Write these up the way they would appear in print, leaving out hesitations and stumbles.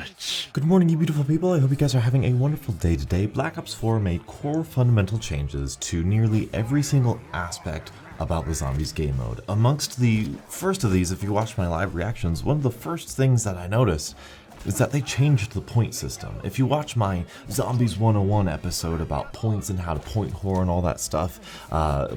Doughnuts. Good morning, you beautiful people. I hope you guys are having a wonderful day today. Black Ops 4 made core fundamental changes to nearly every single aspect about the zombies game mode. Amongst the first of these, if you watch my live reactions, one of the first things that I noticed is that they changed the point system. If you watch my Zombies 101 episode about points and how to point whore and all that stuff,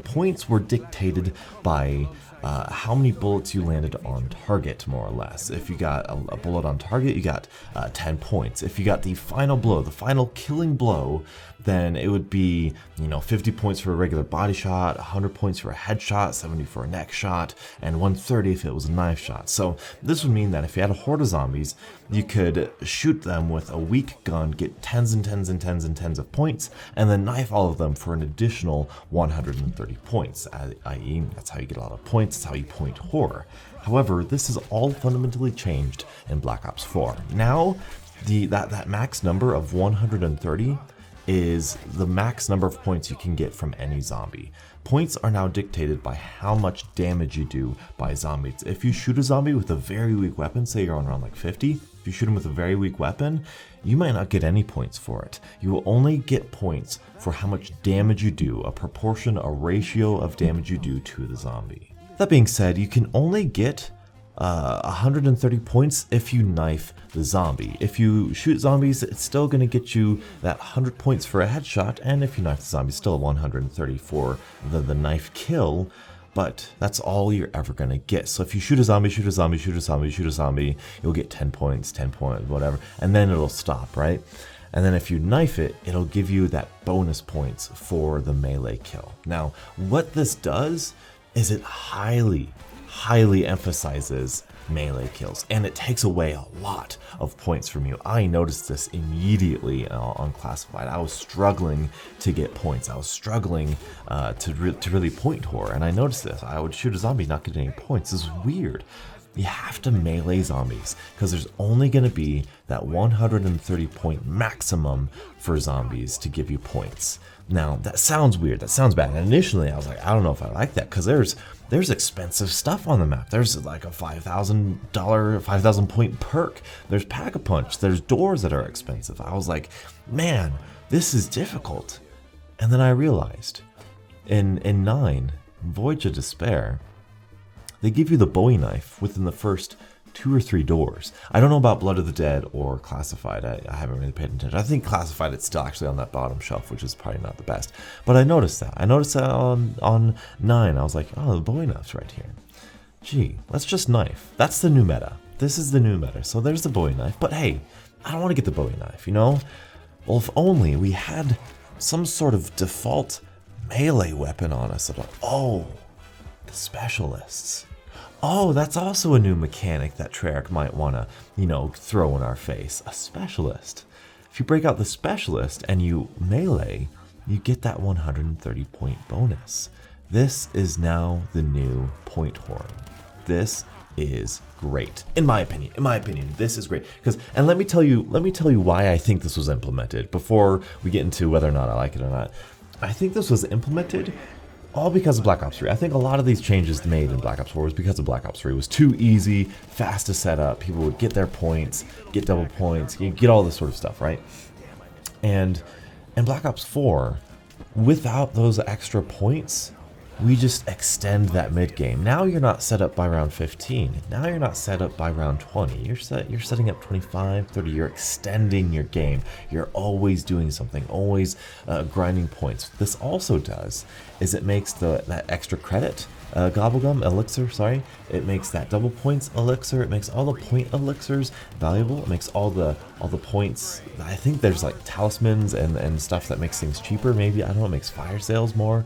points were dictated by how many bullets you landed on target, more or less. If you got a bullet on target, you got 10 points. If you got the final blow, the final killing blow, then it would be, 50 points for a regular body shot, 100 points for a headshot, 70 for a neck shot, and 130 if it was a knife shot. So this would mean that if you had a horde of zombies, you could shoot them with a weak gun, get tens and tens and tens and tens of points, and then knife all of them for an additional 130 points, i.e. that's how you get a lot of points, that's how you point horror. However, this is all fundamentally changed in Black Ops 4. Now, that max number of 130 is the max number of points you can get from any zombie. Points are now dictated by how much damage you do by zombies. If you shoot a zombie with a very weak weapon, say you're on around like 50, if you shoot him with a very weak weapon, you might not get any points for it. You will only get points for how much damage you do, a proportion, a ratio of damage you do to the zombie. That being said, you can only get 130 points if you knife the zombie. If you shoot zombies, it's still going to get you that 100 points for a headshot, and if you knife the zombie, still 130 for the knife kill, but that's all you're ever going to get. So if you shoot a zombie, shoot a zombie, shoot a zombie, shoot a zombie, you'll get 10 points, whatever, and then it'll stop, right? And then if you knife it, it'll give you that bonus points for the melee kill. Now, what this does is it highly emphasizes melee kills, and it takes away a lot of points from you. I noticed this immediately on Classified. I was struggling to get points. I was struggling to really point horror, and I noticed this. I would shoot a zombie, not get any points. This is weird. You have to melee zombies because there's only going to be that 130 point maximum for zombies to give you points. Now, that sounds weird. That sounds bad. And initially, I was like, I don't know if I like that because there's expensive stuff on the map. There's like a $5,000 point perk. There's Pack-a-Punch. There's doors that are expensive. I was like, man, this is difficult. And then I realized in 9, Voyage of Despair, they give you the Bowie knife within the first 2 or 3 doors. I don't know about Blood of the Dead or Classified. I haven't really paid attention. I think Classified, it's still actually on that bottom shelf, which is probably not the best. But I noticed that. I noticed that on 9. I was like, oh, the Bowie knife's right here. Gee, let's just knife. That's the new meta. This is the new meta. So there's the Bowie knife. But hey, I don't want to get the Bowie knife, Well, if only we had some sort of default melee weapon on us. Oh, the specialists. Oh, that's also a new mechanic that Treyarch might want to, throw in our face. A specialist. If you break out the specialist and you melee, you get that 130 point bonus. This is now the new point horn. This is great. In my opinion, this is great. And let me tell you why I think this was implemented before we get into whether or not I like it or not. I think this was implemented all because of Black Ops 3. I think a lot of these changes made in Black Ops 4 was because of Black Ops 3. It was too easy, fast to set up. People would get their points, get double points, get all this sort of stuff, right? And in Black Ops 4, without those extra points, we just extend that mid game. Now you're not set up by round 15. Now you're not set up by round 20. You're setting up 25, 30. You're extending your game. You're always doing something, always grinding points. This also does is it makes that extra credit gobblegum elixir, sorry. It makes that double points elixir. It makes all the point elixirs valuable. It makes all the points. I think there's like talismans and stuff that makes things cheaper. Maybe, I don't know. It makes fire sales more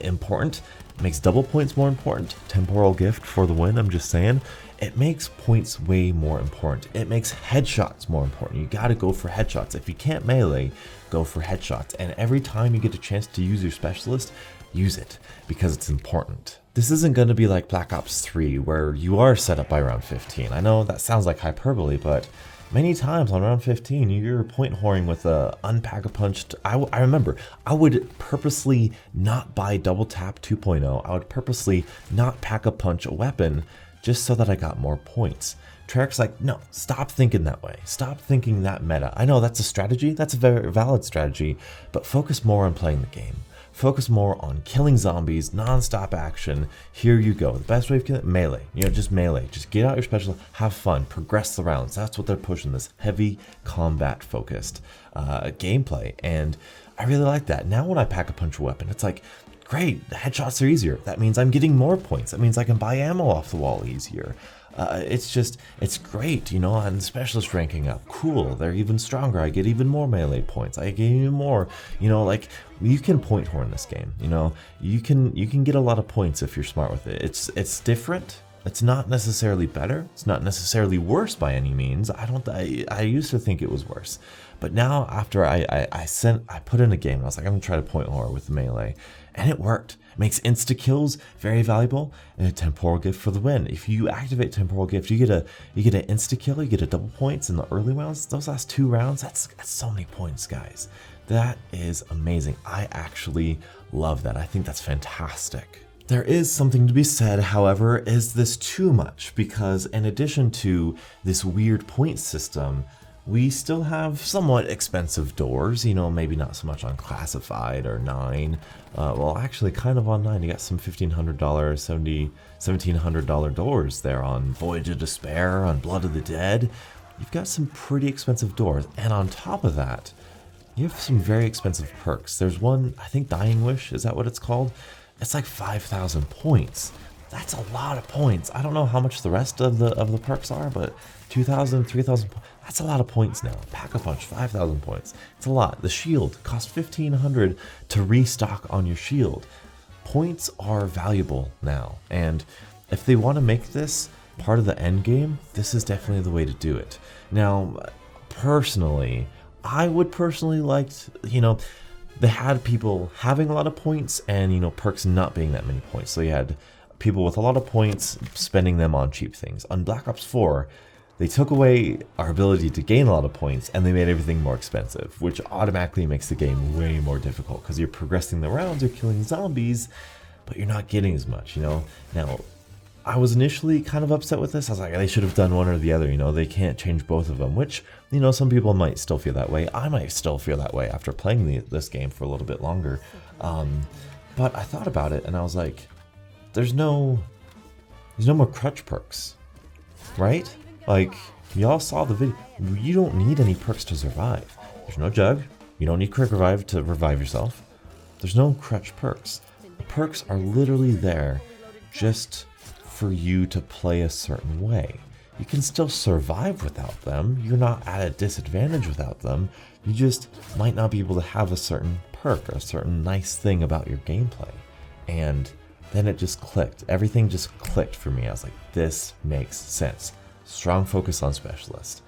important. It makes double points more important. Temporal gift for the win. I'm just saying. It makes points way more important. It makes headshots more important. You got to go for headshots. If you can't melee, go for headshots. And every time you get a chance to use your specialist, use it because it's important. This isn't going to be like Black Ops 3 where you are set up by round 15. I know that sounds like hyperbole, but many times on round 15, you're point whoring with a unpack-a-punched. I remember I would purposely not buy double tap 2.0. I would purposely not pack a punch a weapon just so that I got more points. Treyarch's like, no, stop thinking that way. Stop thinking that meta. I know that's a strategy, that's a very valid strategy, but focus more on playing the game. Focus more on killing zombies, non-stop action. Here you go. The best way of killing it, melee. Just melee. Just get out your special, have fun, progress the rounds. That's what they're pushing, this heavy combat-focused gameplay. And I really like that. Now when I pack a punch weapon, it's like, great, the headshots are easier. That means I'm getting more points. That means I can buy ammo off the wall easier. It's great, and specialist ranking up, cool, they're even stronger, I get even more melee points, I get even more, like, you can point horn this game, you can get a lot of points if you're smart with it. It's different, it's not necessarily better, it's not necessarily worse by any means. I used to think it was worse, but now after I put in a game, I was like, I'm gonna try to point horn with the melee, and it worked. It makes insta kills very valuable, and a temporal gift for the win. If you activate temporal gift, you get an insta kill, you get a double points in the early rounds. Those last 2 rounds, that's so many points, guys. That is amazing. I actually love that. I think that's fantastic. There is something to be said, however, is this too much? Because in addition to this weird point system, we still have somewhat expensive doors, maybe not so much on Classified or 9. Well, actually kind of on 9. You got some $1,500, $1,700 doors there on Voyage of Despair, on Blood of the Dead. You've got some pretty expensive doors. And on top of that, you have some very expensive perks. There's one, I think Dying Wish, is that what it's called? It's like 5,000 points. That's a lot of points. I don't know how much the rest of the perks are, but 2,000, 3,000 points. That's a lot of points now. Pack-a-Punch, 5,000 points. It's a lot. The shield costs 1,500 to restock on your shield. Points are valuable now, and if they want to make this part of the end game, this is definitely the way to do it. Now, personally, I would personally like, they had people having a lot of points and, perks not being that many points. So you had people with a lot of points spending them on cheap things. On Black Ops 4, they took away our ability to gain a lot of points and they made everything more expensive, which automatically makes the game way more difficult because you're progressing the rounds, you're killing zombies, but you're not getting as much, Now, I was initially kind of upset with this. I was like, they should have done one or the other, they can't change both of them, which, some people might still feel that way. I might still feel that way after playing this game for a little bit longer. But I thought about it and I was like, there's no more crutch perks, right? Like, y'all saw the video. You don't need any perks to survive. There's no jug. You don't need quick revive to revive yourself. There's no crutch perks. The perks are literally there just for you to play a certain way. You can still survive without them. You're not at a disadvantage without them. You just might not be able to have a certain perk, a certain nice thing about your gameplay. And then it just clicked. Everything just clicked for me. I was like, this makes sense. Strong focus on specialist.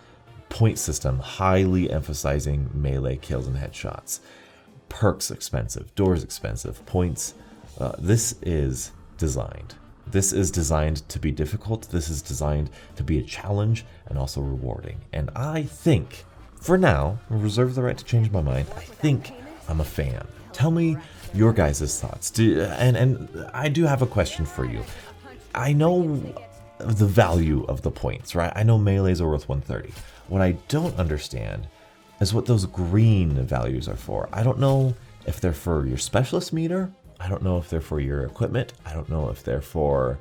Point system, highly emphasizing melee kills and headshots. Perks expensive, doors expensive, points. This is designed. This is designed to be difficult. This is designed to be a challenge and also rewarding. And I think, for now, I reserve the right to change my mind. I think I'm a fan. Tell me your guys' thoughts. And I do have a question for you. I know the value of the points, right? I know melees are worth 130. What I don't understand is what those green values are for. I don't know if they're for your specialist meter. I don't know if they're for your equipment. I don't know if they're for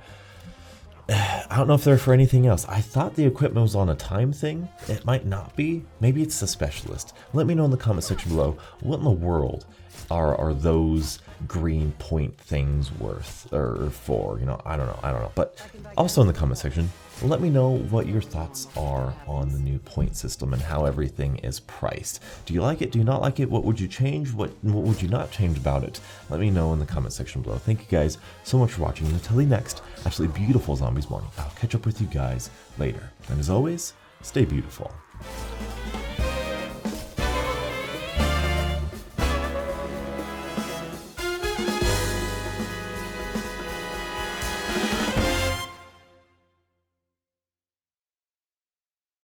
anything else. I thought the equipment was on a time thing. It might not be. Maybe it's the specialist. Let me know in the comment section below, what in the world are those green point things worth or for? I don't know. But also in the comment section, let me know what your thoughts are on the new point system and how everything is priced. Do you like it? Do you not like it? What would you change? What would you not change about it? Let me know in the comment section below. Thank you guys so much for watching. And until the next absolutely beautiful Zombies morning, I'll catch up with you guys later. And as always, stay beautiful.